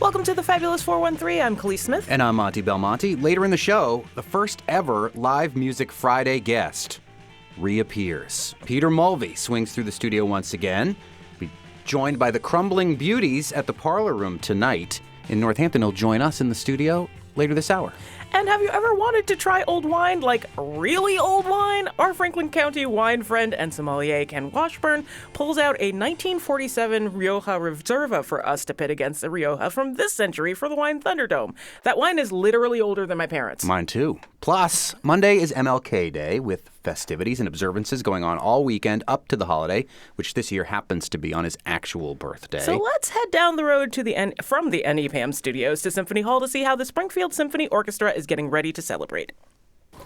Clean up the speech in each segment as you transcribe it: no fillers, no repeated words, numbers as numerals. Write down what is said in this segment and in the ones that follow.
Welcome to the Fabulous 413. I'm Khalees Smith. And I'm Monty Belmonte. Later in the show, the first ever Live Music Friday guest reappears. Peter Mulvey swings through the studio once again. Be joined by the Crumbling Beauties at the Parlor Room tonight in Northampton. He'll join us in the studio later this hour. And have you ever wanted to try old wine, like really old wine? Our Franklin County wine friend and sommelier Ken Washburn pulls out a 1947 Rioja Reserva for us to pit against the Rioja from this century for the wine Thunderdome. That wine is literally older than my parents. Mine too. Plus, Monday is MLK Day with festivities and observances going on all weekend up to the holiday, which this year happens to be on his actual birthday. So let's head down the road to from the NEPAM studios to Symphony Hall to see how the Springfield Symphony Orchestra is getting ready to celebrate.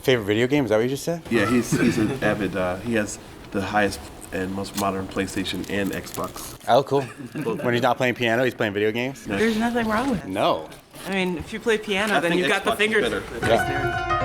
Favorite video game? Is that what you just said? Yeah, he's an avid. He has the highest and most modern PlayStation and Xbox. Oh, cool. When he's not playing piano, he's playing video games? There's nothing wrong with it. No. I mean, if you play piano, then you've got the fingers. Yeah.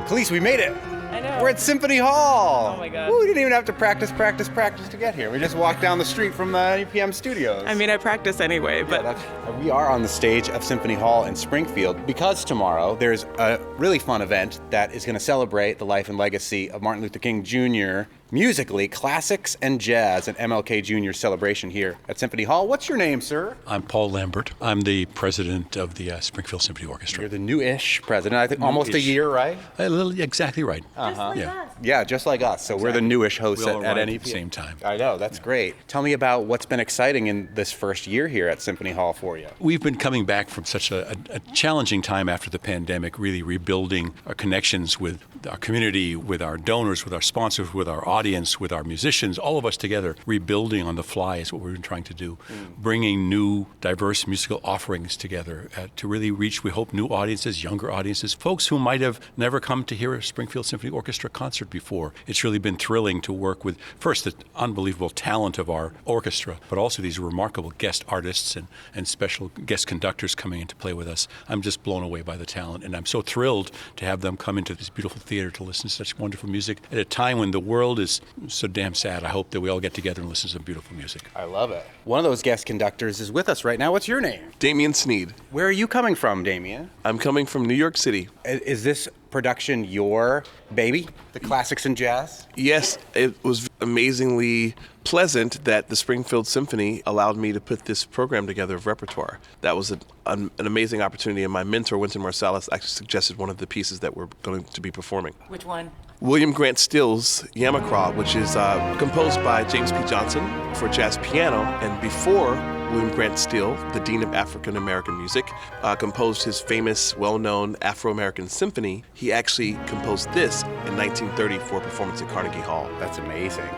Khalees, we made it. I know. We're at Symphony Hall. Oh my God. Woo, we didn't even have to practice to get here. We just walked down the street from the NEPM studios. I mean, I practice anyway, but... We are on the stage of Symphony Hall in Springfield because tomorrow there's a really fun event that is going to celebrate the life and legacy of Martin Luther King Jr. musically, classics and jazz, an MLK Jr. celebration here at Symphony Hall. What's your name, sir? I'm Paul Lambert. I'm the president of the Springfield Symphony Orchestra. You're the new-ish president. I think almost a year, right? Exactly right. Just like us. Yeah, just like us. So we're the newish hosts We'll at arrive NEPM. at the same time. I know, that's great. Tell me about what's been exciting in this first year here at Symphony Hall for you. We've been coming back from such a challenging time after the pandemic, really rebuilding our connections with our community, with our donors, with our sponsors, with our audience, with our musicians, all of us together, rebuilding on the fly is what we've been trying to do. Bringing new, diverse musical offerings together to really reach, we hope, new audiences, younger audiences, folks who might have never come to hear a Springfield Symphony Orchestra concert before. It's really been thrilling to work with, first, the unbelievable talent of our orchestra, but also these remarkable guest artists and special guest conductors coming in to play with us. I'm just blown away by the talent, and I'm so thrilled to have them come into this beautiful theater to listen to such wonderful music at a time when the world is so damn sad. I hope that we all get together and listen to some beautiful music. I love it. One of those guest conductors is with us right now. What's your name? Damian Sneed. Where are you coming from, Damien? I'm coming from New York City. Is this production your baby, the classics and jazz? Yes, it was amazingly pleasant that the Springfield Symphony allowed me to put this program together of repertoire. That was an amazing opportunity, and my mentor, Wynton Marsalis, actually suggested one of the pieces that we're going to be performing. Which one? William Grant Still's Yamacraw, which is composed by James P. Johnson for jazz piano, and before William Grant Still, the Dean of African American Music, composed his famous, well-known Afro-American Symphony. He actually composed this in 1930 for a performance at Carnegie Hall. That's amazing.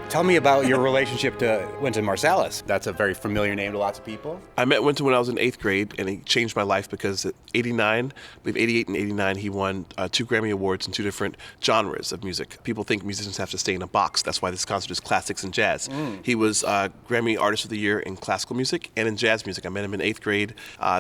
Tell me about your relationship to Wynton Marsalis. That's a very familiar name to lots of people. I met Wynton when I was in 8th grade, and he changed my life because at 89, I believe 88 and 89, he won 2 Grammy Awards in 2 different genres of music. People think musicians have to stay in a box. That's why this concert is classics and jazz. He was Grammy Artist of the Year in classical music and in jazz music. I met him in 8th grade,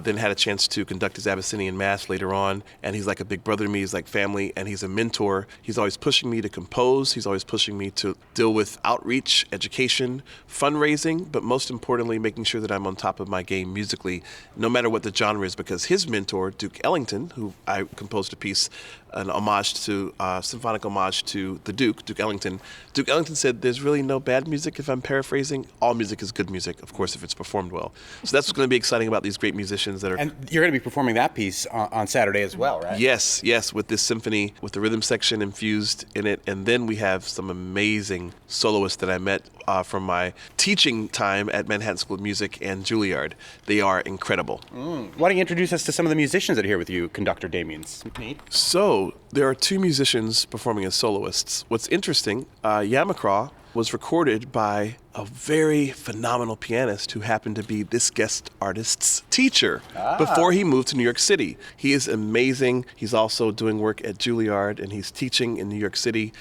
then had a chance to conduct his Abyssinian Mass later on, and he's like a big brother to me. He's like family, and he's a mentor. He's always pushing me to compose. He's always pushing me to deal with outreach, education, fundraising, but most importantly, making sure that I'm on top of my game musically, no matter what the genre is, because his mentor, Duke Ellington, who I composed a piece, an homage to, symphonic homage to the Duke Ellington. Duke Ellington said, there's really no bad music, if I'm paraphrasing. All music is good music, of course, if it's performed well. So that's what's going to be exciting about these great musicians that are... And you're going to be performing that piece on Saturday as well, right? Yes, with this symphony, with the rhythm section infused in it. And then we have some amazing soloists that I met from my teaching time at Manhattan School of Music and Juilliard. They are incredible. Why don't you introduce us to some of the musicians that are here with you, Conductor Damien Sneed? So, there are 2 musicians performing as soloists. What's interesting, Yamacraw was recorded by a very phenomenal pianist who happened to be this guest artist's teacher before he moved to New York City. He is amazing. He's also doing work at Juilliard, and he's teaching in New York City.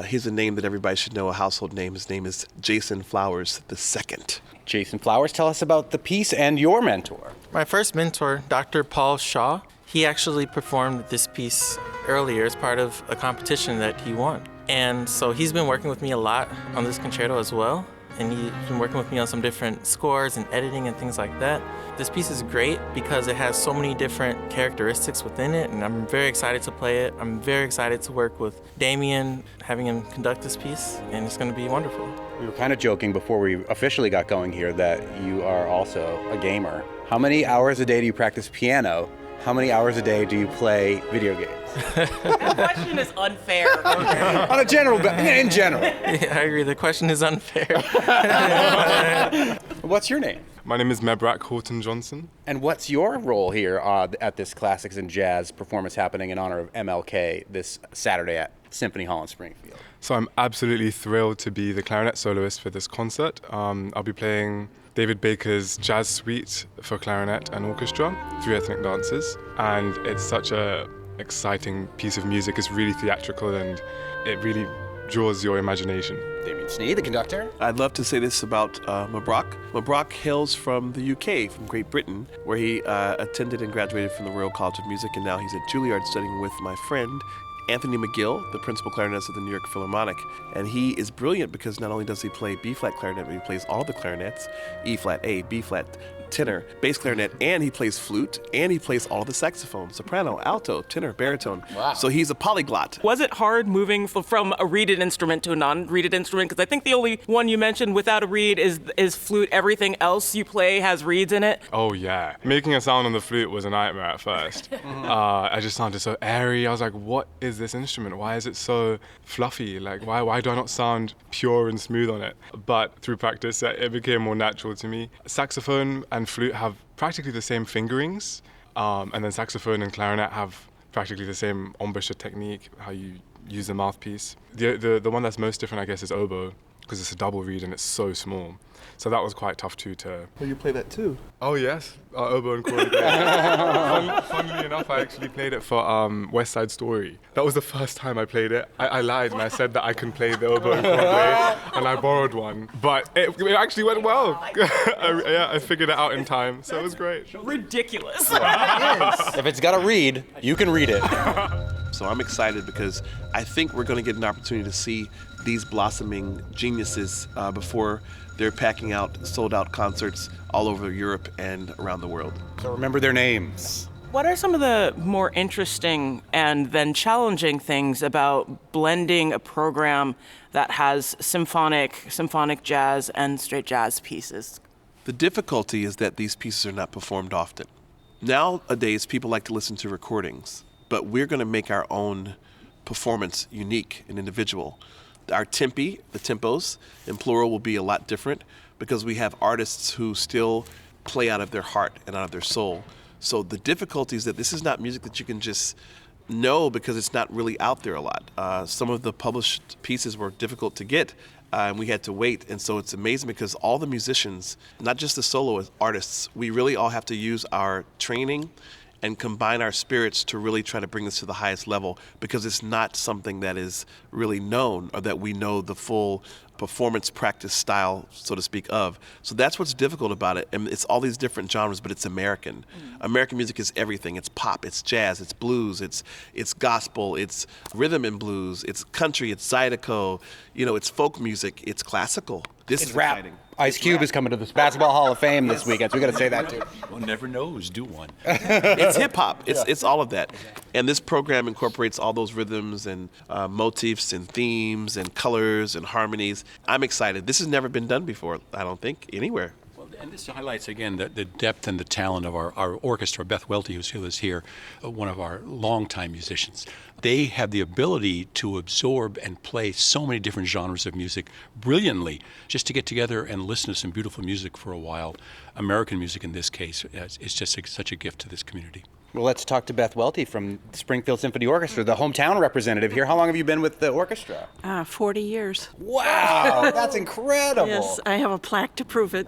He's a name that everybody should know, a household name. His name is Jason Flowers II. Jason Flowers, tell us about the piece and your mentor. My first mentor, Dr. Paul Shaw, he actually performed this piece earlier as part of a competition that he won. And so he's been working with me a lot on this concerto as well. and he's been working with me on some different scores and editing and things like that. This piece is great because it has so many different characteristics within it, and I'm very excited to play it. I'm very excited to work with Damien, having him conduct this piece, and it's going to be wonderful. We were kind of joking before we officially got going here that you are also a gamer. How many hours a day do you practice piano? How many hours a day do you play video games? The question is unfair. On a general, in general. Yeah, I agree. The question is unfair. What's your name? My name is Mebrak Horton Johnson. And what's your role here at this Classics and Jazz performance happening in honor of MLK this Saturday at Symphony Hall in Springfield? So I'm absolutely thrilled to be the clarinet soloist for this concert. I'll be playing David Baker's Jazz Suite for clarinet and orchestra, 3 ethnic dances. And it's such a exciting piece of music. It's really theatrical and it really draws your imagination. Damien Snee, the conductor. I'd love to say this about Mebrak. Mebrak hails from the UK, from Great Britain, where he attended and graduated from the Royal College of Music, and now he's at Juilliard studying with my friend Anthony McGill, the principal clarinetist of the New York Philharmonic. And he is brilliant because not only does he play B-flat clarinet, but he plays all the clarinets, E-flat, A, B-flat, tenor, bass clarinet, and he plays flute, and he plays all the saxophone, soprano, alto, tenor, baritone. Wow. So he's a polyglot. Was it hard moving from a reeded instrument to a non-reeded instrument? Because I think the only one you mentioned without a reed is flute. Everything else you play has reeds in it. Oh yeah. Making a sound on the flute was a nightmare at first. I just sounded so airy. I was like, what is this instrument? Why is it so fluffy? Like, why do I not sound pure and smooth on it? But through practice, it became more natural to me. Saxophone and flute have practically the same fingerings, and then saxophone and clarinet have practically the same embouchure technique, how you use the mouthpiece. The one that's most different, I guess, is oboe, because it's a double reed and it's so small. So that was quite tough too to... Oh, you play that too? Oh yes, oboe and chord. Funnily enough, I actually played it for West Side Story. That was the first time I played it. I lied and I said that I can play the oboe and chord and I borrowed one. But it actually went well. I figured it out in time, so it was great. Ridiculous. If it's got a reed, you can read it. So I'm excited because I think we're going to get an opportunity to see these blossoming geniuses before they're packing out sold-out concerts all over Europe and around the world. So remember their names. What are some of the more interesting and then challenging things about blending a program that has symphonic jazz and straight jazz pieces? The difficulty is that these pieces are not performed often. Nowadays, people like to listen to recordings, but we're going to make our own performance unique and individual. Our tempi, the tempos, in plural will be a lot different because we have artists who still play out of their heart and out of their soul. So the difficulty is that this is not music that you can just know because it's not really out there a lot. Some of the published pieces were difficult to get and we had to wait. And so it's amazing because all the musicians, not just the solo artists, we really all have to use our training and combine our spirits to really try to bring this to the highest level because it's not something that is really known or that we know the full performance practice style, so to speak, of. So that's what's difficult about it. And it's all these different genres, but it's American. American music is everything. It's pop, it's jazz, it's blues, it's gospel, it's rhythm and blues, it's country, it's zydeco, it's folk music, it's classical. This is rap. exciting. Ice Cube is coming to the Basketball Hall of Fame this weekend, so we got to say that too. One never knows, do one. It's hip hop. It's all of that. And this program incorporates all those rhythms and motifs and themes and colors and harmonies. I'm excited. This has never been done before, I don't think, anywhere. And this highlights, again, the depth and the talent of our orchestra. Beth Welty, who's here, one of our longtime musicians. They have the ability to absorb and play so many different genres of music brilliantly. Just to get together and listen to some beautiful music for a while, American music in this case, is just such a gift to this community. Well, let's talk to Beth Welty from Springfield Symphony Orchestra, the hometown representative here. How long have you been with the orchestra? 40 years. Wow, that's incredible. Yes, I have a plaque to prove it.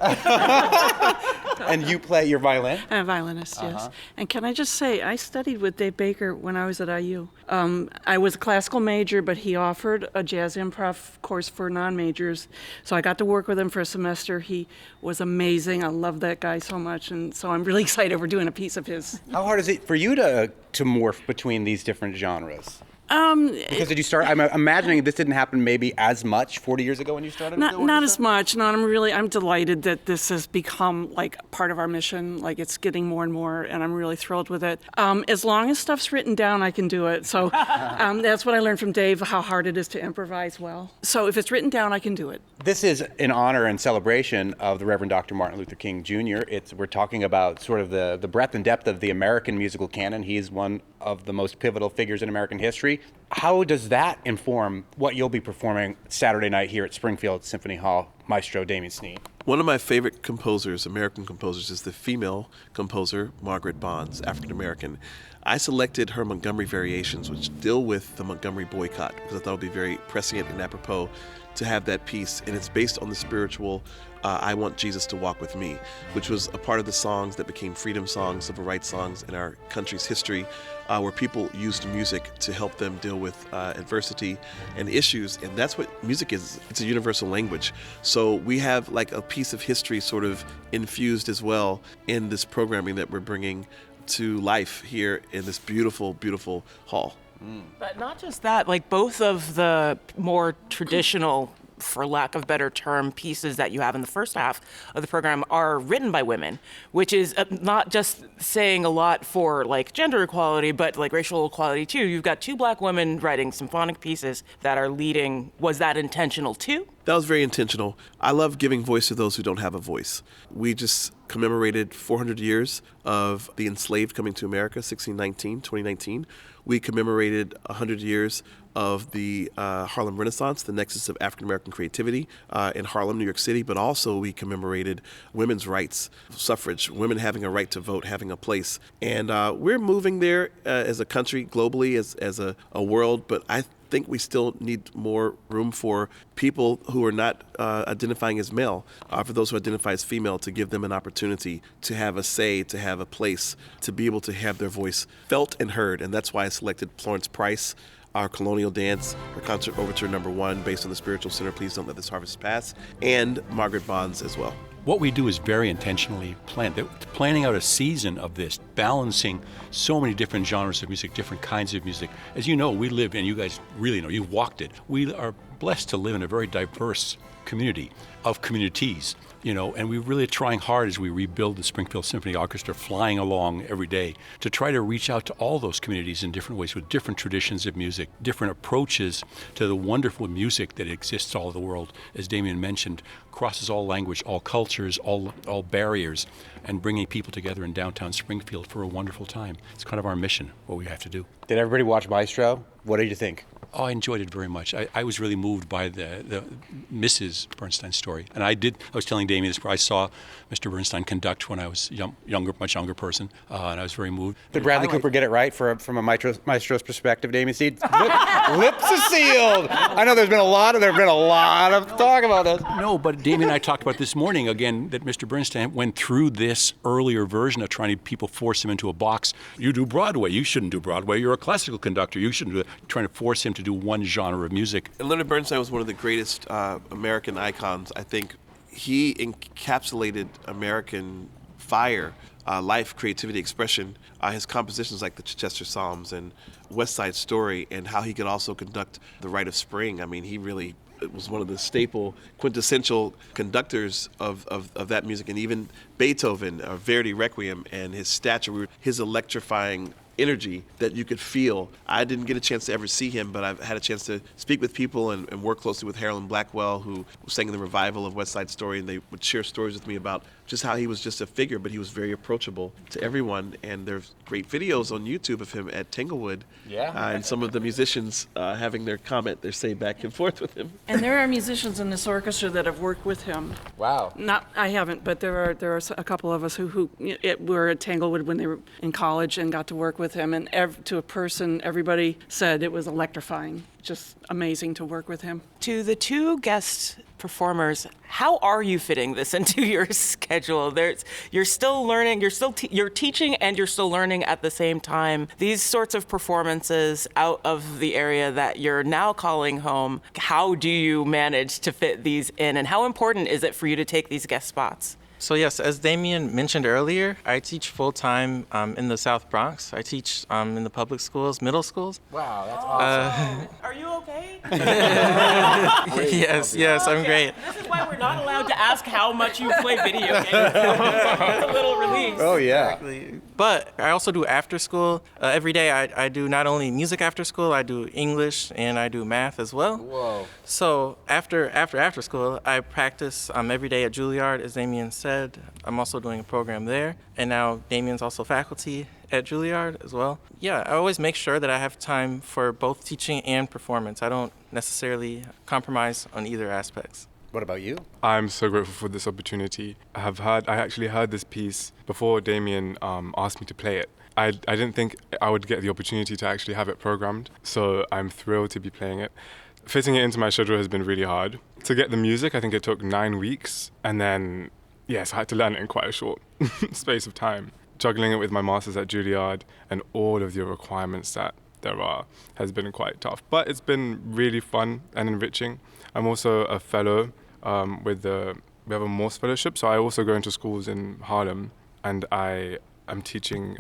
And you play your violin? I'm a violinist, yes. And can I just say, I studied with Dave Baker when I was at IU. I was a classical major, but he offered a jazz improv course for non-majors. So I got to work with him for a semester. He was amazing. I love that guy so much. And so I'm really excited we're doing a piece of his. How hard is it for you to morph between these different genres? Because did you start? I'm imagining this didn't happen maybe as much 40 years ago when you started. Not as much. No, I'm delighted that this has become like part of our mission. Like it's getting more and more, and I'm really thrilled with it. As long as stuff's written down, I can do it. So that's what I learned from Dave, how hard it is to improvise well. So if it's written down, I can do it. This is in honor and celebration of the Reverend Dr. Martin Luther King Jr. We're talking about sort of the breadth and depth of the American musical canon. He is one of the most pivotal figures in American history. How does that inform what you'll be performing Saturday night here at Springfield Symphony Hall, Maestro Damien Sneed? One of my favorite composers, American composers, is the female composer, Margaret Bonds, African American. I selected her Montgomery Variations, which deal with the Montgomery boycott, because I thought it would be very prescient and apropos to have that piece. And it's based on the spiritual I Want Jesus to Walk With Me, which was a part of the songs that became freedom songs, civil rights songs in our country's history, where people used music to help them deal with adversity and issues. And that's what music is. It's a universal language. So we have like a piece of history sort of infused as well in this programming that we're bringing to life here in this beautiful, beautiful hall. But not just that, like both of the more traditional, for lack of better term, pieces that you have in the first half of the program are written by women, which is not just saying a lot for like gender equality, but like racial equality too. You've got two black women writing symphonic pieces that are leading. Was that intentional too? That was very intentional. I love giving voice to those who don't have a voice. We just commemorated 400 years of the enslaved coming to America, 2019. We commemorated 100 years of the Harlem Renaissance, the nexus of African-American creativity in Harlem, New York City, but also we commemorated women's rights, suffrage, women having a right to vote, having a place. And we're moving there as a country, globally, as a world, but I think we still need more room for people who are not identifying as male, for those who identify as female, to give them an opportunity to have a say, to have a place, to be able to have their voice felt and heard. And that's why I selected Florence Price, our colonial dance, her concert overture number 1, based on the spiritual center, Please Don't Let This Harvest Pass, and Margaret Bonds as well. What we do is very intentionally planned. Planning out a season of this, balancing so many different genres of music, different kinds of music. As you know, we live, and you guys really know, you've walked it. We are blessed to live in a very diverse community of communities, and we're really trying hard as we rebuild the Springfield Symphony Orchestra, flying along every day to try to reach out to all those communities in different ways with different traditions of music, different approaches to the wonderful music that exists all over the world. As Damien mentioned, crosses all language, all cultures, all barriers, and bringing people together in downtown Springfield for a wonderful time. It's kind of our mission, what we have to do. Did everybody watch Maestro? What did you think? Oh, I enjoyed it very much. I was really moved by the Mrs. Bernstein story. And I was telling Damien this, where I saw Mr. Bernstein conduct when I was much younger person, and I was very moved. Did Bradley Cooper get it right from a maestro's perspective, Damien Sneed? Lips are sealed. I know there's been a lot of talk about this. No, but Damien and I talked about this morning, again, that Mr. Bernstein went through this earlier version of trying to force him into a box. You do Broadway. You shouldn't do Broadway. You're a classical conductor. You shouldn't do it. Trying to force him to do one genre of music. And Leonard Bernstein was one of the greatest American icons. I think he encapsulated American fire, life, creativity, expression. His compositions like the Chichester Psalms and West Side Story, and how he could also conduct The Rite of Spring. I mean, he really was one of the staple, quintessential conductors of that music. And even Beethoven, Verdi Requiem, and his stature, his electrifying energy that you could feel. I didn't get a chance to ever see him, but I've had a chance to speak with people and work closely with Harold Blackwell, who sang in the revival of West Side Story, and they would share stories with me about just how he was just a figure, but he was very approachable to everyone. And there's great videos on YouTube of him at Tanglewood, and some of the musicians having their say back and forth with him. And there are musicians in this orchestra that have worked with him. Wow. I haven't, but there are a couple of us who were at Tanglewood when they were in college and got to work with him. And to a person, everybody said it was electrifying. Just amazing to work with him. To the two guest performers, how are you fitting this into your schedule? You're still learning, you're teaching and you're still learning at the same time. These sorts of performances out of the area that you're now calling home, how do you manage to fit these in, and how important is it for you to take these guest spots? So yes, as Damien mentioned earlier, I teach full-time in the South Bronx. I teach in the public schools, middle schools. Wow, that's awesome. Are you okay? Yes, I'm great. This is why we're not allowed to ask how much you play video games. It's a little release. Oh, yeah. But I also do after school. Every day I do not only music after school, I do English and I do math as well. Whoa. So after school, I practice every day at Juilliard, as Damien said. I'm also doing a program there. And now Damien's also faculty at Juilliard as well. Yeah, I always make sure that I have time for both teaching and performance. I don't necessarily compromise on either aspects. What about you? I'm so grateful for this opportunity. I actually heard this piece before Damien asked me to play it. I didn't think I would get the opportunity to actually have it programmed, so I'm thrilled to be playing it. Fitting it into my schedule has been really hard. To get the music, I think it took 9 weeks, and then, yes, I had to learn it in quite a short space of time. Juggling it with my masters at Juilliard and all of the requirements that there are has been quite tough, but it's been really fun and enriching. I'm also a fellow we have a Morse fellowship, so I also go into schools in Harlem, and I am teaching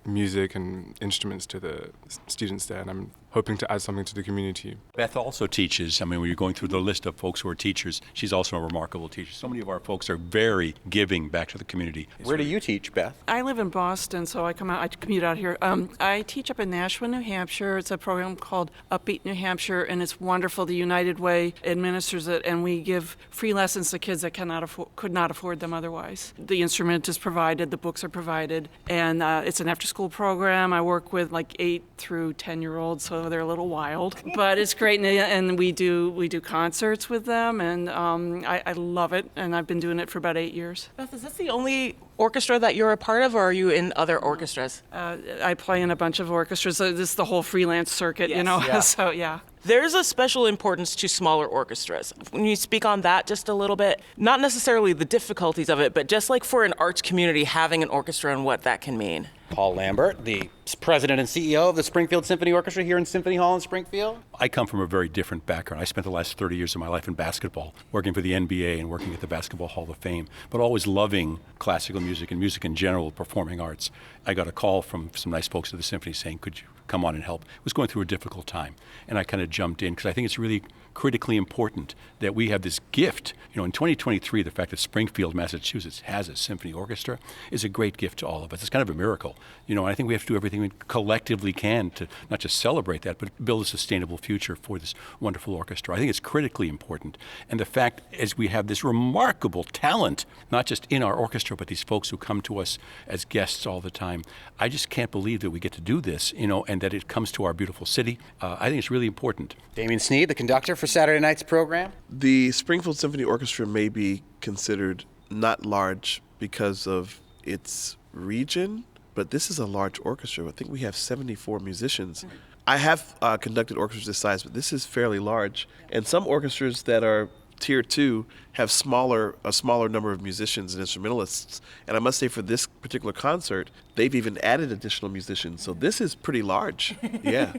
music and instruments to the students there, and I'm hoping to add something to the community. Beth also teaches. I mean, when you're going through the list of folks who are teachers, she's also a remarkable teacher. So many of our folks are very giving back to the community. Where do you teach, Beth? I live in Boston, so I commute out here. I teach up in Nashua, New Hampshire. It's a program called Upbeat New Hampshire, and it's wonderful. The United Way administers it, and we give free lessons to kids that could not afford them otherwise. The instrument is provided, the books are provided, and it's an after-school program. I work with like 8 through 10-year-olds, so they're a little wild, but it's great, and we do concerts with them, and I love it, and I've been doing it for about 8 years. Beth, is this the only orchestra that you're a part of, or are you in other orchestras? I play in a bunch of orchestras. So this is the whole freelance circuit, Yes. you know. Yeah. So yeah. There's a special importance to smaller orchestras. When you speak on that just a little bit, not necessarily the difficulties of it, but just like for an arts community, having an orchestra and what that can mean. Paul Lambert, the president and CEO of the Springfield Symphony Orchestra here in Symphony Hall in Springfield. I come from a very different background. I spent the last 30 years of my life in basketball, working for the NBA and working at the Basketball Hall of Fame, but always loving classical music and music in general, performing arts. I got a call from some nice folks at the symphony saying, could you come on and help? It was going through a difficult time, and I kind of jumped in because I think it's really critically important that we have this gift. You know, in 2023, the fact that Springfield, Massachusetts has a symphony orchestra is a great gift to all of us. It's kind of a miracle. You know, and I think we have to do everything we collectively can to not just celebrate that, but build a sustainable future for this wonderful orchestra. I think it's critically important. And the fact is we have this remarkable talent, not just in our orchestra, but these folks who come to us as guests all the time. I just can't believe that we get to do this, you know, and that it comes to our beautiful city. I think it's really important. Damien Sneed, the conductor for Saturday night's program. The Springfield Symphony Orchestra may be considered not large because of its region, but this is a large orchestra. I think we have 74 musicians. I have conducted orchestras this size, but this is fairly large. And some orchestras that are Tier 2 have a smaller number of musicians and instrumentalists. And I must say for this particular concert, they've even added additional musicians. So this is pretty large. Yeah.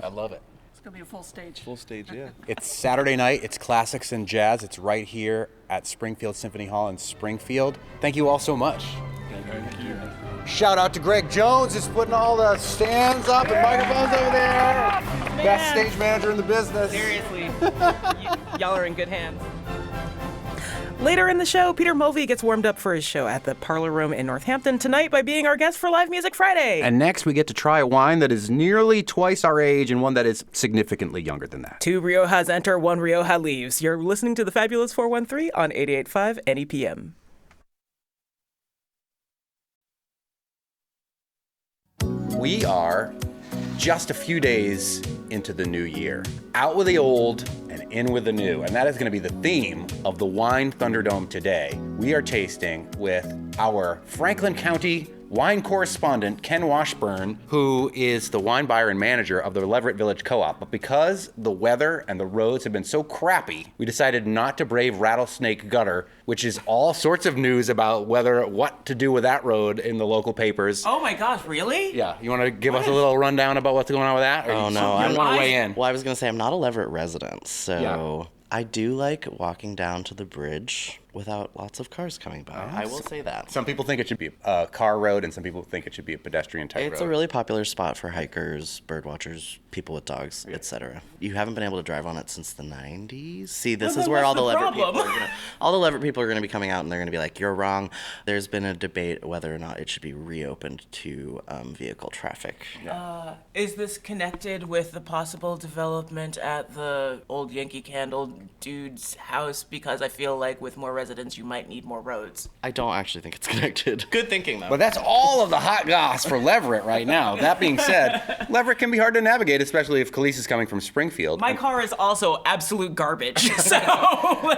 I love it. It's going to be a full stage. Full stage, yeah. It's Saturday night. It's classics and jazz. It's right here at Springfield Symphony Hall in Springfield. Thank you all so much. Thank you. Shout out to Greg Jones, who's putting all the stands up and microphones over there. Best stage manager in the business. Seriously. Y'all are in good hands. Later in the show, Peter Mulvey gets warmed up for his show at the Parlor Room in Northampton tonight by being our guest for Live Music Friday. And next, we get to try a wine that is nearly twice our age and one that is significantly younger than that. 2 Riojas enter, 1 Rioja leaves. You're listening to the Fabulous 413 on 88.5 NEPM. We are just a few days into the new year. Out with the old and in with the new. And that is going to be the theme of the Wine Thunderdome today. We are tasting with our Franklin County wine correspondent, Ken Washburn, who is the wine buyer and manager of the Leverett Village Co-op. But because the weather and the roads have been so crappy, we decided not to brave Rattlesnake Gutter, which is all sorts of news about what to do with that road in the local papers. Oh my gosh, really? Yeah, you want to give us a little rundown about what's going on with that? Oh, no. I want to weigh in. Well, I was going to say, I'm not a Leverett resident, so Yeah. I do like walking down to the bridge without lots of cars coming by. I will say that. Some people think it should be a car road, and some people think it should be a pedestrian type road. It's a really popular spot for hikers, bird watchers, people with dogs, etc. You haven't been able to drive on it since the 90s. See, this is where all the Leverett people are going to be coming out, and they're going to be like, "You're wrong." There's been a debate whether or not it should be reopened to vehicle traffic. Is this connected with the possible development at the old Yankee Candle dude's house? Because I feel like with more residents, you might need more roads. I don't actually think it's connected. Good thinking, though. But that's all of the hot goss for Leverett right now. That being said, Leverett can be hard to navigate, especially if Khalees is coming from Springfield. My car is also absolute garbage. So,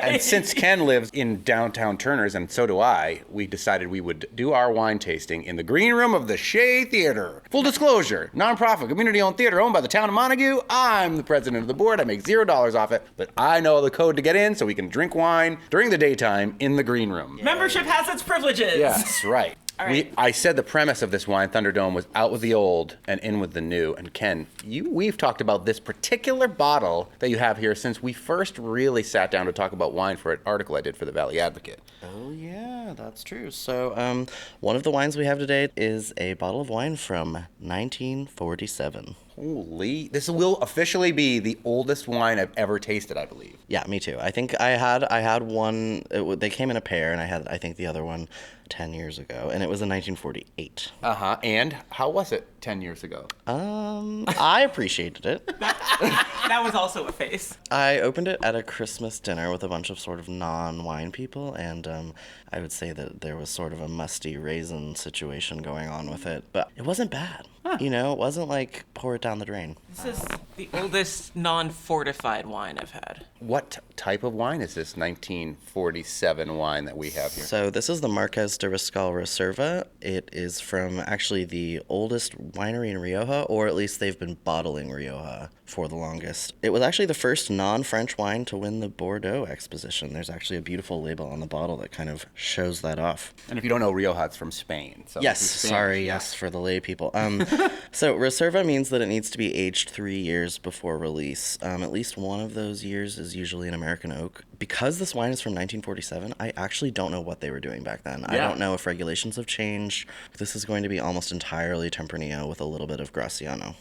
and since Ken lives in downtown Turner's, and so do I, we decided we would do our wine tasting in the green room of the Shea Theater. Full disclosure, nonprofit, community-owned theater owned by the town of Montague. I'm the president of the board. I make $0 off it, but I know the code to get in so we can drink wine during the daytime in the green room. membership has its privileges. Yes, right. All right. I said the premise of this wine, Thunderdome, was out with the old and in with the new. And Ken, we've talked about this particular bottle that you have here since we first really sat down to talk about wine for an article I did for the Valley Advocate. Oh, yeah, that's true. So one of the wines we have today is a bottle of wine from 1947. Holy, this will officially be the oldest wine I've ever tasted, I believe. Yeah, me too. I think I had one, they came in a pair, and I think the other one 10 years ago, and it was in 1948. Uh-huh, and how was it 10 years ago? I appreciated it. That was also a face. I opened it at a Christmas dinner with a bunch of sort of non-wine people, and I would say that there was sort of a musty raisin situation going on with it, but it wasn't bad. You know, it wasn't like pour it down the drain. This is the oldest non-fortified wine I've had. What type of wine is this 1947 wine that we have here? So this is the Marqués de Riscal Reserva. It is from actually the oldest winery in Rioja, or at least they've been bottling Rioja for the longest. It was actually the first non-French wine to win the Bordeaux Exposition. There's actually a beautiful label on the bottle that kind of shows that off. And if you don't know, Rioja, it's from Spain. So yes, sorry, yes, for the lay people. So Reserva means that it needs to be aged 3 years before release. At least one of those years is usually an American oak. Because this wine is from 1947, I actually don't know what they were doing back then. I don't know if regulations have changed. This is going to be almost entirely Tempranillo with a little bit of Graciano.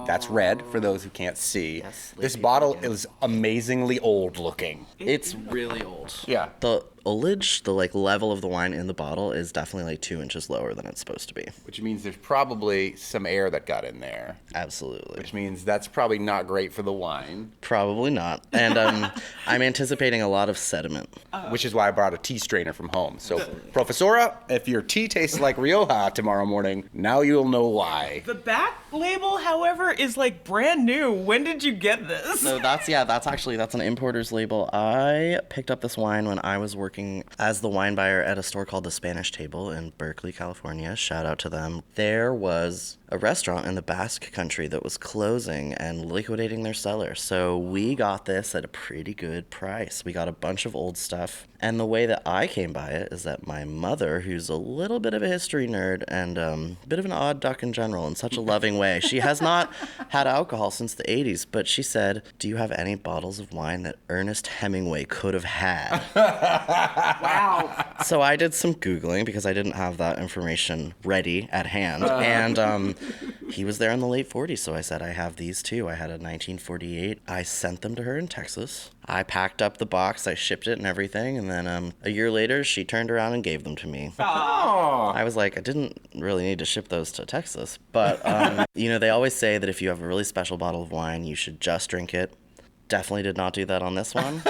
That's red, for those who can't see. Yes, this bottle is amazingly old looking. It's really old. Yeah. The ullage, the level of the wine in the bottle is definitely 2 inches lower than it's supposed to be. Which means there's probably some air that got in there. Absolutely. Which means that's probably not great for the wine. Probably not. And I'm anticipating a lot of sediment. Which is why I brought a tea strainer from home. So, Professora, if your tea tastes like Rioja tomorrow morning, now you'll know why. The back label, however, is brand new. When did you get this? So that's an importer's label. I picked up this wine when I was working as the wine buyer at a store called The Spanish Table in Berkeley, California. Shout out to them. There was a restaurant in the Basque Country that was closing and liquidating their cellar. So we got this at a pretty good price. We got a bunch of old stuff. And the way that I came by it is that my mother, who's a little bit of a history nerd and a bit of an odd duck in general in such a loving way, she has not had alcohol since the 80s, but she said, "Do you have any bottles of wine that Ernest Hemingway could have had?" Wow. So I did some Googling because I didn't have that information ready at hand. And he was there in the late 40s, so I said, I have these too. I had a 1948. I sent them to her in Texas. I packed up the box, I shipped it and everything, and then a year later, she turned around and gave them to me. Oh. I was like, I didn't really need to ship those to Texas. But, they always say that if you have a really special bottle of wine, you should just drink it. Definitely did not do that on this one.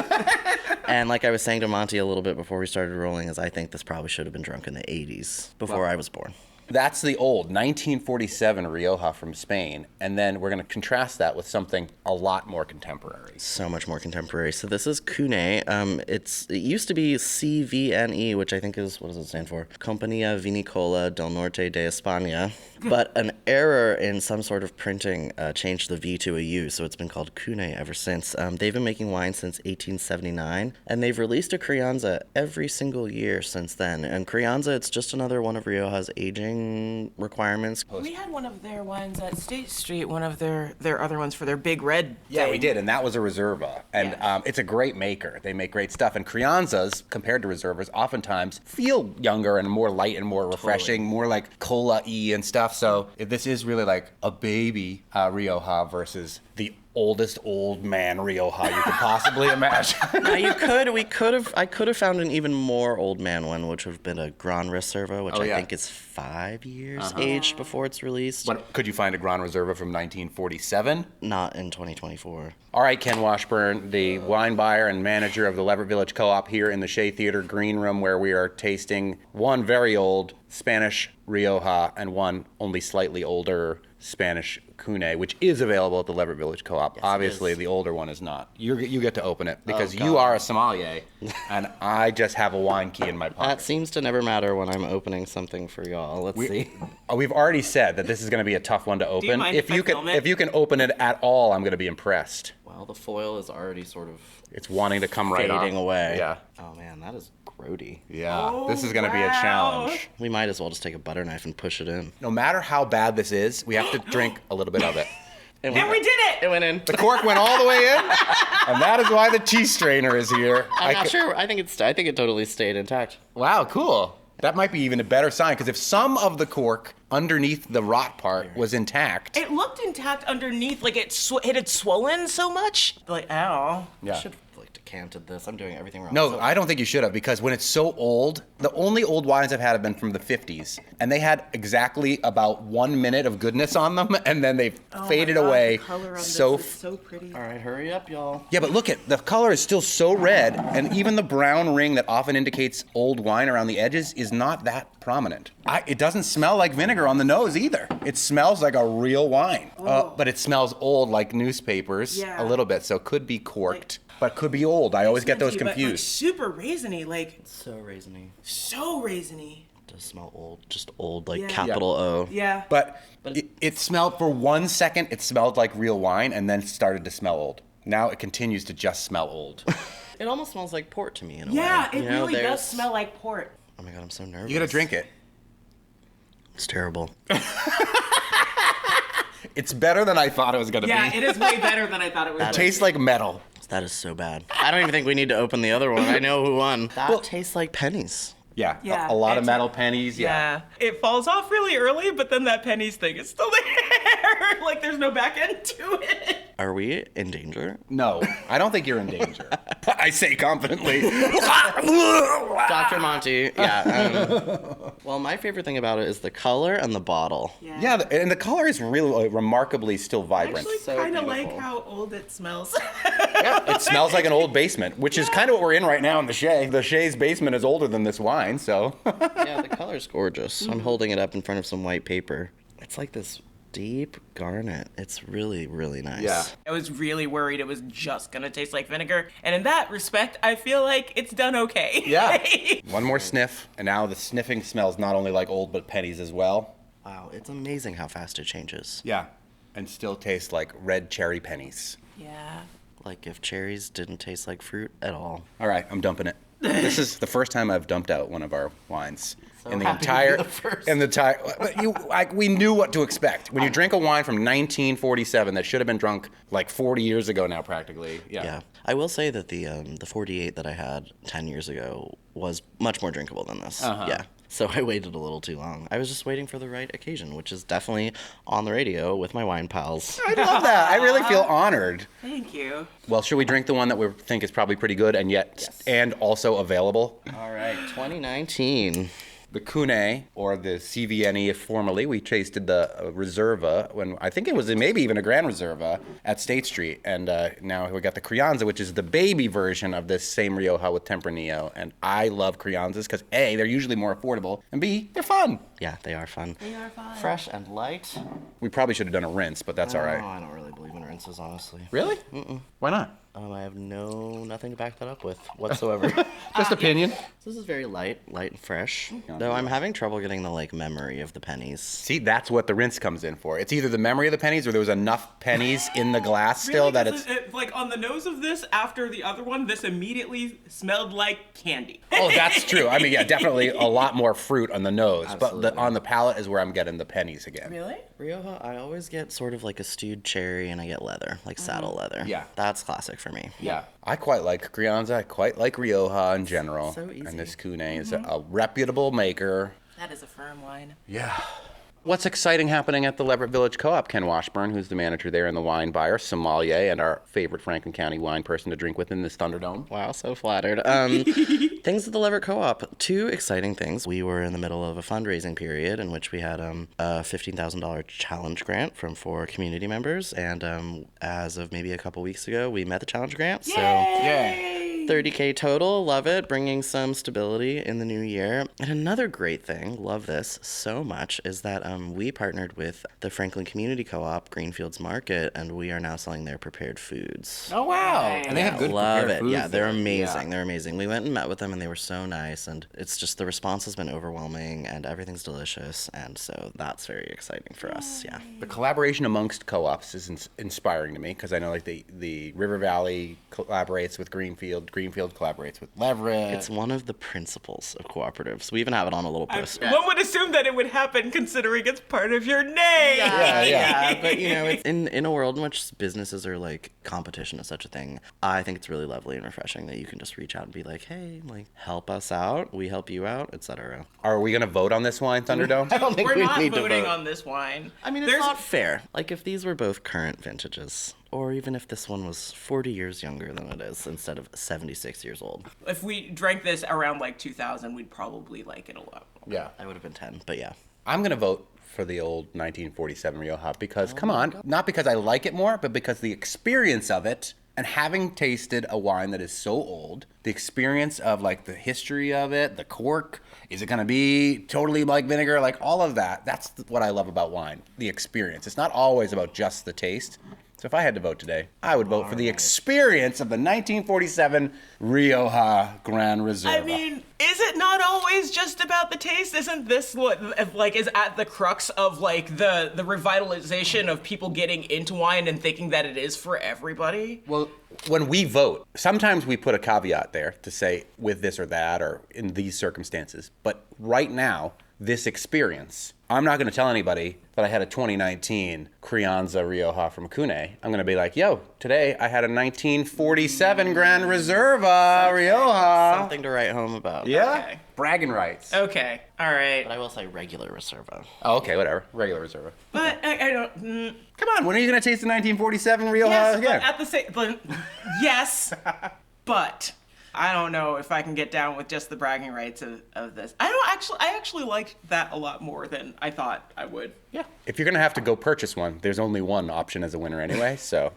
And like I was saying to Monty a little bit before we started rolling, is I think this probably should have been drunk in the 80s, before I was born. That's the old 1947 Rioja from Spain, and then we're going to contrast that with something a lot more contemporary. So much more contemporary. So this is Cune. It used to be CVNE, which I think is, what does it stand for? Compañía Vinicola del Norte de España. But an error in some sort of printing changed the V to a U, so it's been called Cune ever since. They've been making wine since 1879, and they've released a Crianza every single year since then. And Crianza, it's just another one of Rioja's aging licensing requirements. We had one of their wines at State Street, one of their other ones for their Big Red Yeah, thing. we did, and that was a Reserva. And Yes. it's a great maker. They make great stuff. And Crianzas, compared to Reservas, oftentimes feel younger and more light and more refreshing, more like cola-y and stuff. So this is really like a baby Rioja versus the oldest old man Rioja you could possibly imagine. Now I could have found an even more old man one, which would have been a Gran Reserva, which I think is 5 years aged before it's released. But could you find a Gran Reserva from 1947? Not in 2024. All right, Ken Washburn, the wine buyer and manager of the Leverett Village Co-op here in the Shea Theater Green Room, where we are tasting one very old Spanish Rioja and one only slightly older Spanish Cune, which is available at the Leverett Village Co-op. Yes, it Obviously, is. the older one is not. You get to open it because God. you are a sommelier, and I just have a wine key in my That pocket. seems to never matter when I'm opening something for y'all. Let's see. We've already said that this is going to be a tough one to open. mind if I film it? If you can open it at all, I'm going to be impressed. Well, the foil is already sort of It's wanting to come right off. fading away. Yeah. Oh man, that is grody. Yeah. This is going to be a wow. challenge. We might as well just take a butter knife and push it in. No matter how bad this is, we have to drink a little bit of it. And we did it! It went in. The cork went all the way in, and that is why the tea strainer is here. I'm not sure. I think it totally stayed intact. Wow, cool. That might be even a better sign, because if some of the cork underneath the rot part was intact, It looked intact underneath, like it had swollen so much. Like, ow. yeah. Should have like decanted this. I'm doing everything wrong. No, So- I don't think you should have, because when it's so old, the only old wines I've had have been from the 50s, and they had exactly about 1 minute of goodness on them, and then they faded away. so pretty. All right, hurry up, y'all. Yeah, but look at the color is still so red, and even the brown ring that often indicates old wine around the edges is not that prominent. It doesn't smell like vinegar on the nose either. It smells like a real wine, but it smells old like newspapers Yeah. a little bit, so it could be corked, but could be old. I always get those But, like, confused. super raisiny, like So raisiny. so raisiny. Does smell old. Just old, like Yeah. capital O. Yeah. But it smelled, for 1 second, it smelled like real wine, and then started to smell old. Now it continues to just smell old. It almost smells like port to me in a way. Yeah, it You know, really does there's- smell like port. Oh my god, I'm so nervous. You gotta drink it. It's terrible. It's better than I thought it was gonna Yeah, be. it is way better than I thought it would. It tastes like metal. That is so bad. I don't even think we need to open the other one. I know who won. That tastes like pennies. Yeah, Yeah, a lot of it's- metal pennies. Yeah. It falls off really early, but then that pennies thing is still there. Like there's no back end to it. Are we in danger? No, I don't think you're in danger. I say confidently. Dr. Monty. Yeah. Well, my favorite thing about it is the color and the bottle. Yeah, and the color is really remarkably still vibrant. Actually, So kind of beautiful. like how old it smells. It smells like an old basement, which is kind of what we're in right now in the Shea. The Shea's basement is older than this wine, so. Yeah, the color's gorgeous. I'm holding it up in front of some white paper. It's like this deep garnet. It's really, really nice. Yeah. I was really worried it was just gonna taste like vinegar, and in that respect, I feel like it's done okay. Yeah. One more sniff, and now the sniffing smells not only like old, but pennies as well. Wow, it's amazing how fast it changes. Yeah. And still tastes like red cherry pennies. Yeah. Like if cherries didn't taste like fruit at all. All right, I'm dumping it. This is the first time I've dumped out one of our wines. So in the happy to be entire, the first. in the entire, we knew what to expect when you drink a wine from 1947 that should have been drunk like 40 years ago now, practically. Yeah. I will say that the 48 that I had 10 years ago was much more drinkable than this. Yeah. So I waited a little too long. I was just waiting for the right occasion, which is definitely on the radio with my wine pals. I love that. I really feel honored. Thank you. Well, should we drink the one that we think is probably pretty good and yet and also available? All right, 2019. The Cune, or the CVNE formerly, we tasted the Reserva when I think it was maybe even a Grand Reserva at State Street, and now we got the Crianza, which is the baby version of this same Rioja with Tempranillo. And I love Crianzas because A, they're usually more affordable, and B, they're fun. Yeah, they are fun. They are fun. Fresh and light. We probably should have done a rinse, but that's all Oh, right. I don't really believe in rinses, honestly. Really? Why not? I have nothing to back that up with whatsoever. Just opinion. This is very light and fresh. Though I'm having trouble getting the memory of the pennies. See, that's what the rinse comes in for. It's either the memory of the pennies or there was enough pennies in the glass still that it's... on the nose of this, after the other one, this immediately smelled like candy. Oh, that's true. I mean, yeah, definitely a lot more fruit on the nose, but on the palate is where I'm getting the pennies again. Really? Rioja, I always get sort of like a stewed cherry and I get leather, like saddle leather. Yeah. That's classic for me. Yeah. I quite like Crianza. I quite like Rioja in general. So easy. And this Cune is a reputable maker. That is a firm wine. Yeah. What's exciting happening at the Leverett Village Co-op? Ken Washburn, who's the manager there and the wine buyer, sommelier, and our favorite Franklin County wine person to drink with in this Thunderdome. Wow, so flattered. Things at the Leverett Co-op. 2 exciting things. We were in the middle of a fundraising period in which we had a $15,000 challenge grant from 4 community members. And as of maybe a couple weeks ago, we met the challenge grant. Yay! So 30K total, love it, bringing some stability in the new year. And another great thing, love this so much, is that we partnered with the Franklin Community Co-op, Greenfields Market, and we are now selling their prepared foods. Oh, wow. And they have good Love prepared it. foods Yeah, they're there. amazing. Yeah. They're amazing. We went and met with them, and they were so nice, and it's just the response has been overwhelming, and everything's delicious, and so that's very exciting for us, yeah. The collaboration amongst co-ops is inspiring to me because I know the River Valley collaborates with Greenfield collaborates with Leverett. It's one of the principles of cooperatives. We even have it on a little poster. One would assume that it would happen considering it's part of your name. Yeah, but it's in a world in which businesses are like competition is such a thing, I think it's really lovely and refreshing that you can just reach out and be like, hey, help us out, we help you out, etc. Are we gonna vote on this wine, Thunderdome? I don't think We're we not need to voting vote. on this wine. I mean, it's not fair. Like if these were both current vintages, or even if this one was 40 years younger than it is instead of 76 years old. If we drank this around 2000, we'd probably like it a lot more. Yeah. I would have been 10, but yeah. I'm gonna vote for the old 1947 Rioja because, come on, not because I like it more, but because the experience of it, and having tasted a wine that is so old, the experience of the history of it, the cork, is it gonna be totally like vinegar, all of that, that's what I love about wine, the experience. It's not always about just the taste. So if I had to vote today, I would vote for the experience of the 1947 Rioja Gran Reserva. I mean, is it not always just about the taste? Isn't this what is at the crux of the revitalization of people getting into wine and thinking that it is for everybody? Well, when we vote, sometimes we put a caveat there to say with this or that or in these circumstances. But right now, this experience, I'm not going to tell anybody that I had a 2019 Crianza Rioja from Cune. I'm going to be like, yo, today I had a 1947 Gran Reserva Rioja. Something to write home about. Yeah. Okay. Bragging rights. Okay, all right. But I will say regular Reserva. Oh, okay, whatever. Regular Reserva. But I don't... Come on, when are you going to taste the 1947 Rioja yes, again? but at the same... Yes, but... I don't know if I can get down with just the bragging rights of this. I actually liked that a lot more than I thought I would. Yeah. If you're going to have to go purchase one, there's only one option as a winner anyway, so.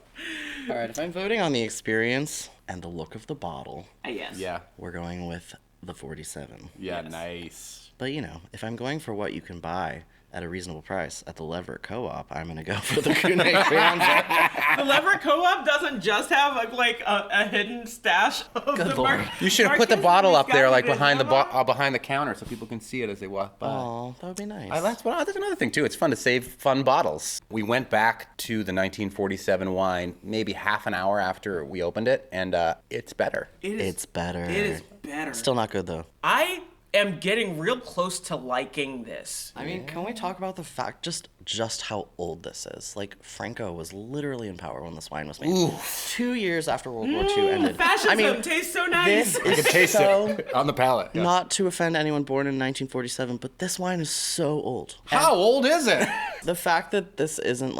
All right, if I'm voting on the experience and the look of the bottle, Yes. Yeah. we're going with the 47. Yeah, Yes. nice. But if I'm going for what you can buy at a reasonable price at the Leverett Co-op, I'm going to go for the Cune Crianza. The Leverett Co-op doesn't just have a hidden stash of Good the Lord. market. You should have put the bottle up there, behind the bottle. behind the counter, so people can see it as they walk by. Oh, that would be nice. That's another thing too. It's fun to save fun bottles. We went back to the 1947 wine maybe half an hour after we opened it, and it's better. It's better. It is better. Still not good, though. I am getting real close to liking this. I mean, can we talk about the fact just how old this is? Franco was literally in power when this wine was made. Ooh. 2 years after World War II ended. Fascism tastes so nice. This You is can taste so, it on the palate. Yeah. not to offend anyone born in 1947, but this wine is so old. How old is it? The fact that this isn't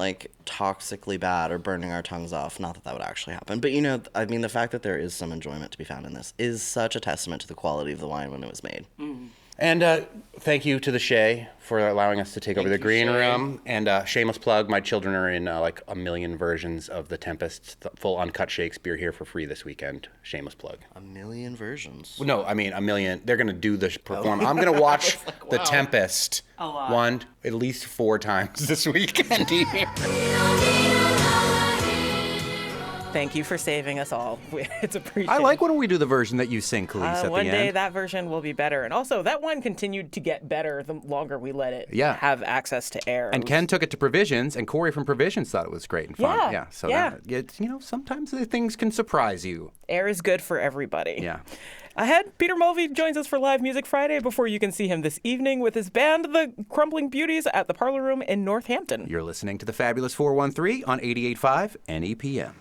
toxically bad or burning our tongues off, not that that would actually happen, but the fact that there is some enjoyment to be found in this is such a testament to the quality of the wine when it was made. And thank you to the Shea for allowing us to take over the green room. And shameless plug, my children are in a million versions of The Tempest, the full uncut Shakespeare here for free this weekend. Shameless plug. A million versions. Well, no, I mean a million. They're going to do the perform. I'm going to watch The Tempest at least 4 times this weekend. Thank you for saving us all. It's appreciated. I like when we do the version that you sing, Khalees, at the one end. day that version will be better. And also, that one continued to get better the longer we let it have access to air. And Ken took it to Provisions, and Corey from Provisions thought it was great and fun. Sometimes the things can surprise you. Air is good for everybody. Yeah. Ahead, Peter Mulvey joins us for Live Music Friday before you can see him this evening with his band, the Crumbling Beauties, at the Parlor Room in Northampton. You're listening to the Fabulous 413 on 88.5 NEPM.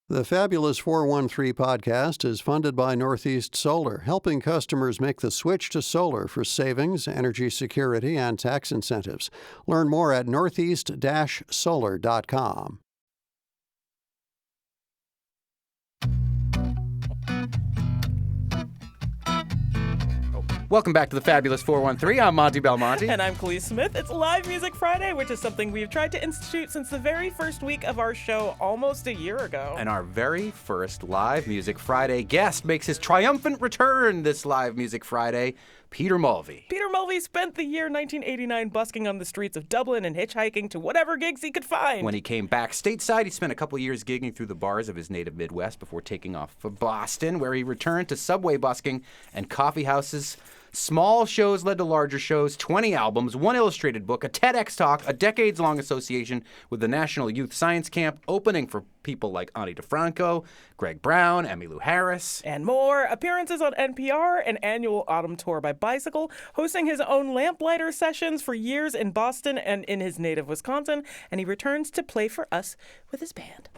The Fabulous 413 podcast is funded by Northeast Solar, helping customers make the switch to solar for savings, energy security, and tax incentives. Learn more at northeast-solar.com. Welcome back to the Fabulous 413. I'm Monty Belmonte. And I'm Khalees Smith. It's Live Music Friday, which is something we've tried to institute since the very first week of our show almost a year ago. And our very first Live Music Friday guest makes his triumphant return this Live Music Friday, Peter Mulvey. Peter Mulvey spent the year 1989 busking on the streets of Dublin and hitchhiking to whatever gigs he could find. When he came back stateside, he spent a couple years gigging through the bars of his native Midwest before taking off for Boston, where he returned to subway busking and coffee houses. Small shows led to larger shows, 20 albums, 1 illustrated book, a TEDx talk, a decades-long association with the National Youth Science Camp, opening for people like Ani DeFranco, Greg Brown, Emmylou Harris. And more. Appearances on NPR, an annual autumn tour by bicycle, hosting his own lamplighter sessions for years in Boston and in his native Wisconsin, and he returns to play for us with his band.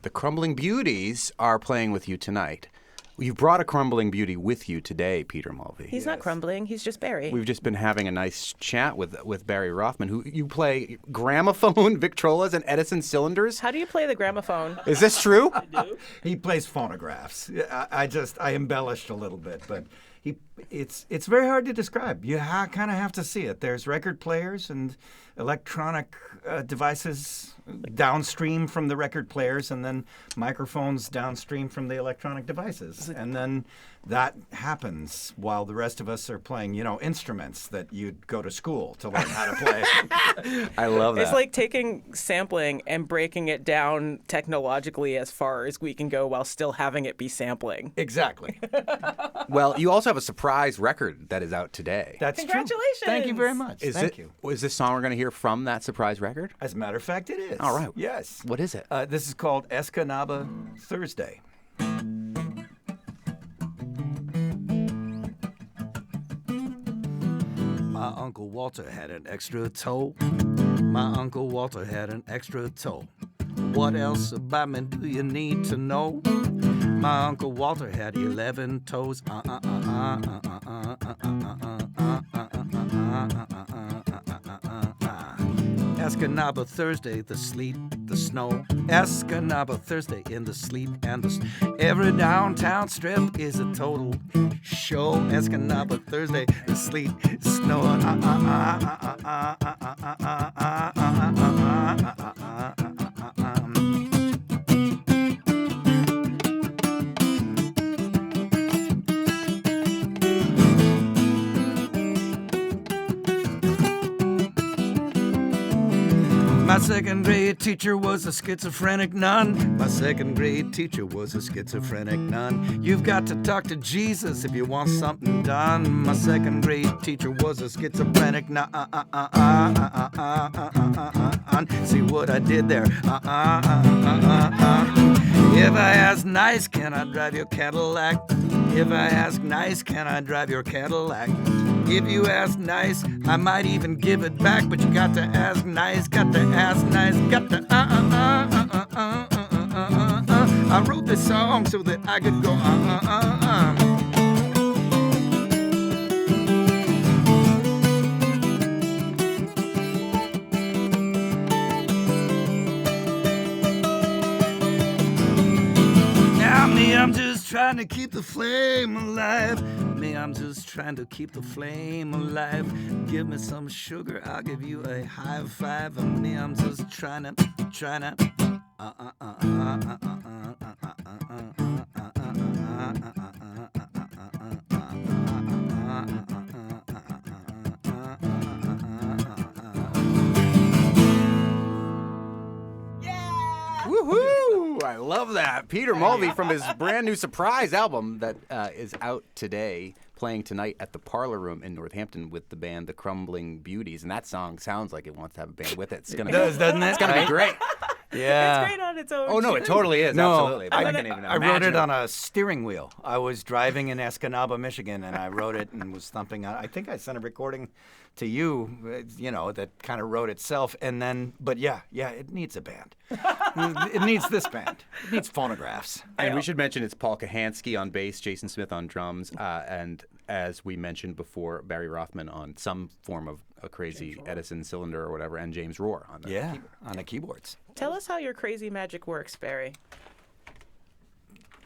The Crumbling Beauties are playing with you tonight. You've brought a crumbling beauty with you today, Peter Mulvey. He's not crumbling, he's just Barry. We've just been having a nice chat with Barry Rothman, who you play gramophone, Victrolas, and Edison cylinders. How do you play the gramophone? Is this true? I do. He plays phonographs. I embellished a little bit, but it's very hard to describe. You kind of have to see it. There's record players and electronic devices downstream from the record players, and then microphones downstream from the electronic devices. And then that happens while the rest of us are playing, instruments that you'd go to school to learn how to play. I love that. It's like taking sampling and breaking it down technologically as far as we can go while still having it be sampling. Exactly. Well, you also have a surprise record that is out today. That's Congratulations. true. Thank you very much. Thank you. Is this song we're going to hear from that surprise record? As a matter of fact, it is. All right. Yes. What is it? This is called Escanaba Thursday. My Uncle Walter had an extra toe. My Uncle Walter had an extra toe. What else about me do you need to know? My Uncle Walter had 11 toes. Escanaba Thursday, the sleet, the snow. Escanaba Thursday in the sleet and the every downtown strip is a total show. Escanaba Thursday, the sleet, snow. My second grade teacher was a schizophrenic nun. My second grade teacher was a schizophrenic nun. You've got to talk to Jesus if you want something done. My second grade teacher was a schizophrenic nun. See what I did there? If I ask nice, can I drive your Cadillac? If I ask nice, can I drive your Cadillac? If you ask nice, I might even give it back. But you got to ask nice, got to ask nice, got to I wrote this song so that I could go Now me, I'm just trying to keep the flame alive. Me, I'm just trying to keep the flame alive. Give me some sugar, I'll give you a high five. And me, I'm just trying to. I love that. Peter Mulvey from his brand new surprise album that is out today, playing tonight at the Parlor Room in Northampton with the band The Crumbling Beauties. And that song sounds like it wants to have a band with it. It's gonna doesn't it? It's going to be great. Yeah. It's great on its own. Oh, no, it totally is. No, Absolutely. But I can't even I imagine wrote it on a steering wheel. I was driving in Escanaba, Michigan, and I wrote it and was thumping on. I think I sent a recording to you, that kind of wrote itself. And then, but yeah, it needs a band. It needs this band. It needs phonographs. And we should mention it's Paul Kahansky on bass, Jason Smith on drums, and as we mentioned before, Barry Rothman on some form of a crazy Edison cylinder or whatever, and James Rohr on the keyboard. On the keyboards. Tell us how your crazy magic works, Barry.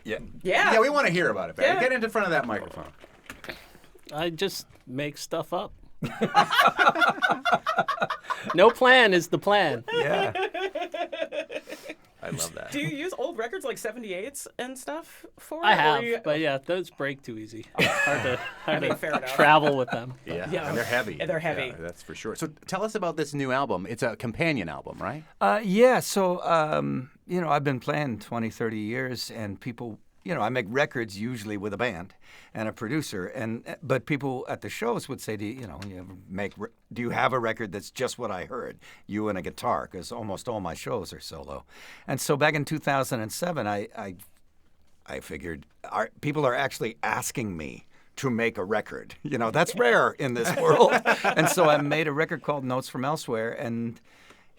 Yeah. Yeah. We want to hear about it, Barry. Yeah. Get into front of that microphone. I just make stuff up. No plan is the plan. Yeah. I love that. Do you use old records like 78s and stuff for it? I or have, you- but yeah, those break too easy. Hard to fair enough. travel with them. Yeah. Yeah. And they're heavy. Yeah, they're heavy. Yeah, that's for sure. So tell us about this new album. It's a companion album, right? So, I've been playing 20, 30 years, and people, I make records usually with a band and a producer, but people at the shows would say, do you have a record that's just what I heard, you and a guitar? Because almost all my shows are solo. And so back in 2007, I figured people are actually asking me to make a record. That's rare in this world. And so I made a record called Notes from Elsewhere, and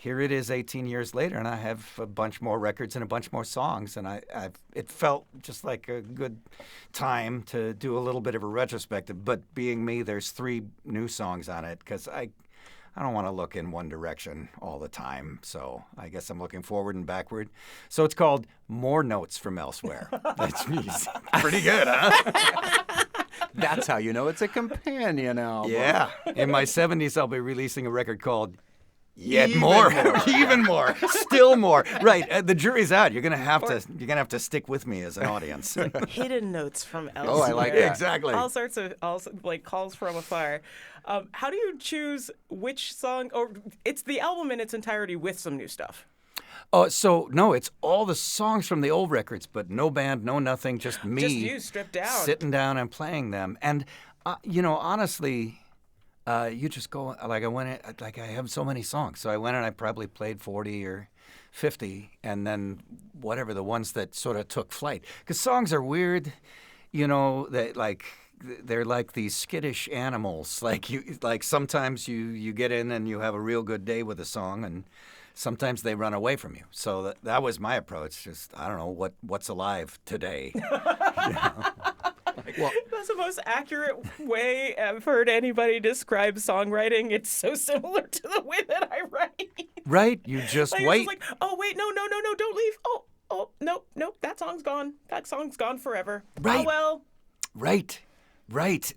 here it is 18 years later, and I have a bunch more records and a bunch more songs, and it felt just like a good time to do a little bit of a retrospective. But being me, there's 3 new songs on it, because I don't want to look in one direction all the time, so I guess I'm looking forward and backward. So it's called More Notes from Elsewhere. That's pretty good, huh? That's how you know it's a companion album. Yeah. In my 70s, I'll be releasing a record called Even more, still more. Right, the jury's out. You're gonna have to stick with me as an audience. Hidden notes from elsewhere. Oh, I like that. Exactly. All sorts of like calls from afar. How do you choose which song? Or it's the album in its entirety with some new stuff. No, it's all the songs from the old records, but no band, no nothing, just me. Just you stripped down, sitting down and playing them. And honestly. You just go, I went in, I have so many songs. So I went and I probably played 40 or 50, and then whatever, the ones that sort of took flight. Because songs are weird, they're like these skittish animals. Like sometimes you get in and you have a real good day with a song, and sometimes they run away from you. So that was my approach. Just, I don't know, what's alive today. Well, that's the most accurate way I've heard anybody describe songwriting. It's so similar to the way that I write. Right? You just wait. It's like, oh, wait, no, don't leave. Oh, no, that song's gone. That song's gone forever. Right. Oh, well. Right. It's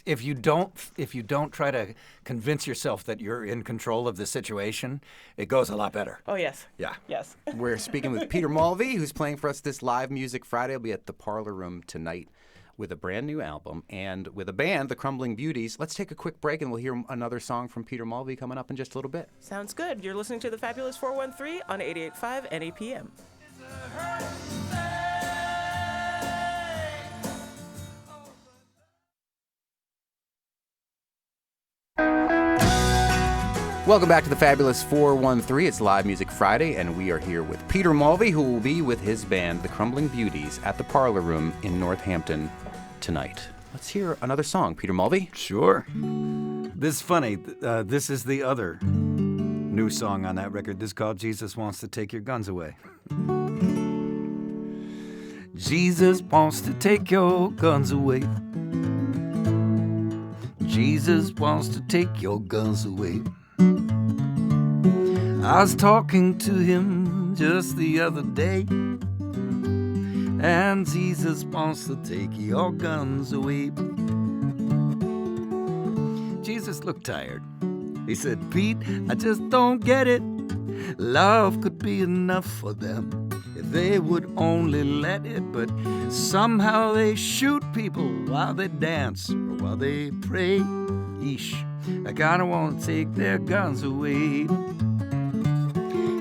if you don't try to convince yourself that you're in control of the situation, it goes a lot better. Oh, yes. Yeah. Yes. We're speaking with Peter Mulvey, who's playing for us this live music Friday. He'll be at the Parlor Room tonight with a brand new album and with a band, The Crumbling Beauties. Let's take a quick break and we'll hear another song from Peter Mulvey coming up in just a little bit. Sounds good. You're listening to the Fabulous 413 on 88.5 NAPM. Welcome back to the Fabulous 413. It's Live Music Friday, and we are here with Peter Mulvey, who will be with his band, The Crumbling Beauties, at the Parlor Room in Northampton tonight. Let's hear another song, Peter Mulvey. Sure. This is funny. This is the other new song on that record. This is called Jesus Wants to Take Your Guns Away. Jesus wants to take your guns away. Jesus wants to take your guns away. I was talking to him just the other day, and Jesus wants to take your guns away. Jesus looked tired. He said, Pete, I just don't get it. Love could be enough for them if they would only let it, but somehow they shoot people while they dance or while they pray. Eesh, I kinda wanna take their guns away.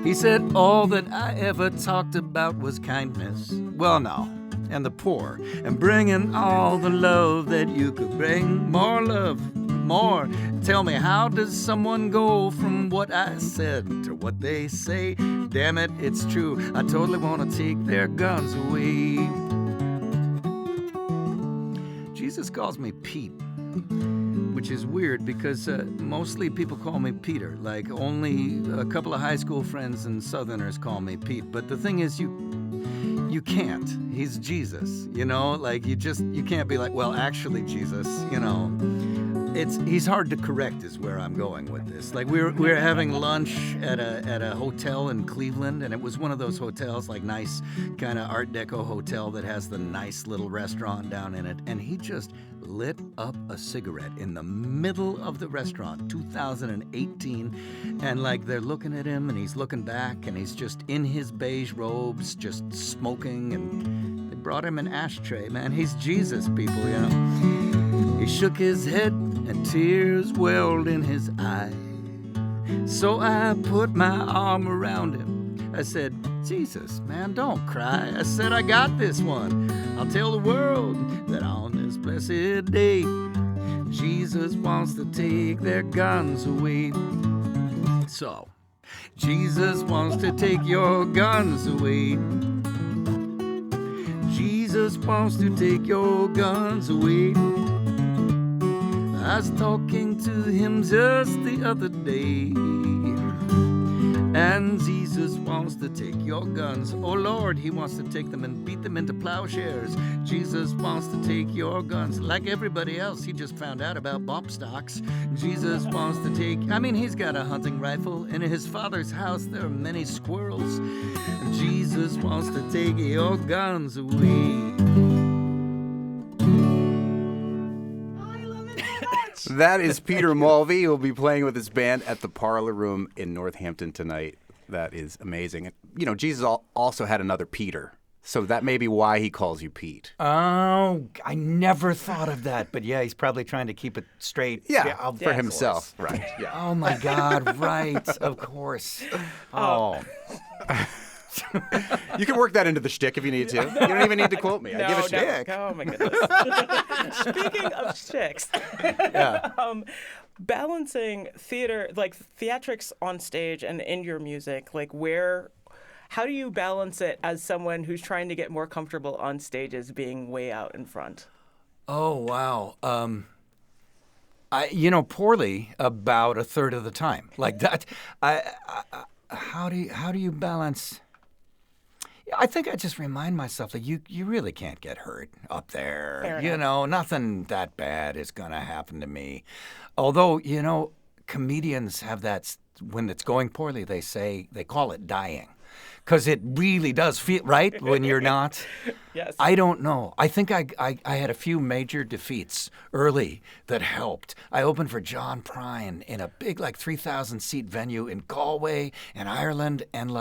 He said all that I ever talked about was kindness. Well, no. And the poor. And bringing all the love that you could bring. More love. More. Tell me, how does someone go from what I said to what they say? Damn it, it's true. I totally want to take their guns away. Jesus calls me Pete, which is weird because mostly people call me Peter. Like only a couple of high school friends and Southerners call me Pete. But the thing is, you can't. He's Jesus, you know? Like you can't be like, well, actually, Jesus, you know. He's hard to correct is where I'm going with this. Like we were having lunch at a hotel in Cleveland, and it was one of those hotels, like nice kind of Art Deco hotel that has the nice little restaurant down in it. And he just lit up a cigarette in the middle of the restaurant, 2018. And like they're looking at him, and he's looking back, and he's just in his beige robes, just smoking. And they brought him an ashtray, man. He's Jesus, people, you know. He shook his head, and tears welled in his eye. So I put my arm around him. I said, Jesus, man, don't cry. I said, I got this one. I'll tell the world that on this blessed day, Jesus wants to take their guns away. So, Jesus wants to take your guns away. Jesus wants to take your guns away. I was talking to him just the other day, and Jesus wants to take your guns. Oh Lord, he wants to take them and beat them into plowshares. Jesus wants to take your guns. Like everybody else, he just found out about bump stocks. Jesus wants to take, he's got a hunting rifle. In his father's house, there are many squirrels. And Jesus wants to take your guns away. That is Peter Mulvey, who will be playing with his band at the Parlor Room in Northampton tonight. That is amazing. And, you know, Jesus also had another Peter, so that may be why he calls you Pete. Oh, I never thought of that. But yeah, he's probably trying to keep it straight. For himself. Right. Yeah. Oh, my God. Right. Of course. Oh. You can work that into the shtick if you need to. You don't even need to quote me. I give a shtick. Oh, my goodness. Speaking of shticks, balancing theater, like theatrics on stage and in your music, like how do you balance it as someone who's trying to get more comfortable on stages being way out in front? Oh, wow. Poorly about a third of the time. Like that. How do you balance? I think I just remind myself that you really can't get hurt up there. Fair enough. Nothing that bad is going to happen to me. Although, comedians have that, when it's going poorly, they call it dying. Because it really does feel, right, when you're not? Yes. I don't know. I think I had a few major defeats early that helped. I opened for John Prine in a big, 3,000-seat venue in Galway in Ireland, and,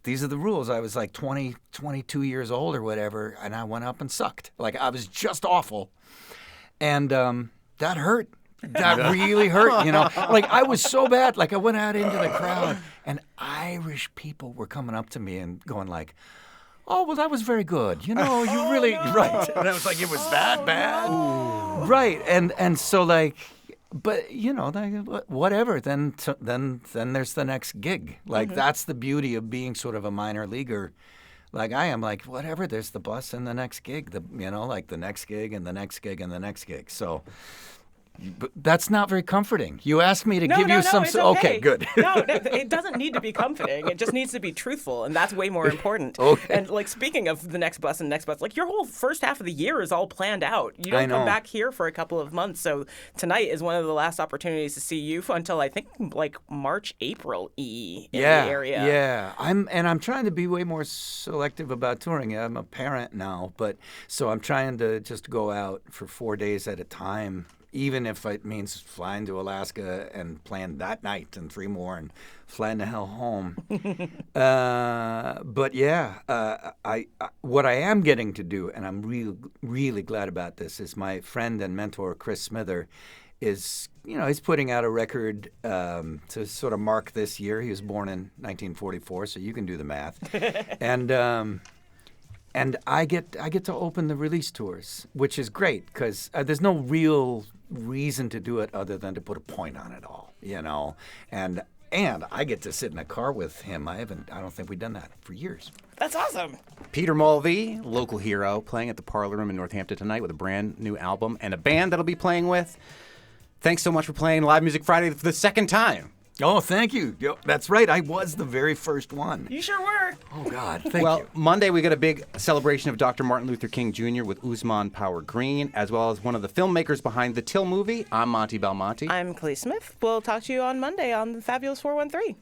these are the rules. I was 20, 22 years old or whatever, and I went up and sucked. I was just awful. And that hurt. That really hurt, I was so bad. I went out into the crowd, and Irish people were coming up to me and going oh, well, that was very good. You really, no. right. And I was it was that bad? No. Right. And so, but, whatever. Then there's the next gig. That's the beauty of being sort of a minor leaguer. I am, whatever, there's the bus and the next gig, the next gig and the next gig and the next gig. So but that's not very comforting. You asked me to give you some... It's okay. Okay, good. No, it doesn't need to be comforting. It just needs to be truthful, and that's way more important. Okay. And speaking of the next bus, your whole first half of the year is all planned out. You don't come back here for a couple of months, so tonight is one of the last opportunities to see you until I think March, April in the area. Yeah, I'm trying to be way more selective about touring. I'm a parent now, so I'm trying to just go out for 4 days at a time. Even if it means flying to Alaska and playing that night and 3 more and flying the hell home. But what I am getting to do, and I'm really, really glad about this, is my friend and mentor Chris Smither is, he's putting out a record to sort of mark this year. He was born in 1944, so you can do the math. And I get to open the release tours, which is great because there's no real reason to do it other than to put a point on it all, And I get to sit in a car with him. I don't think we've done that for years. That's awesome. Peter Mulvey, local hero, playing at the Parlor Room in Northampton tonight with a brand new album and a band that'll be playing with. Thanks so much for playing Live Music Friday for the second time. Oh, thank you. That's right. I was the very first one. You sure were. Oh, God. Thank you. Well, Monday we got a big celebration of Dr. Martin Luther King Jr. with Usman Power Green, as well as one of the filmmakers behind the Till movie. I'm Monty Belmonte. I'm Clee Smith. We'll talk to you on Monday on the Fabulous 413.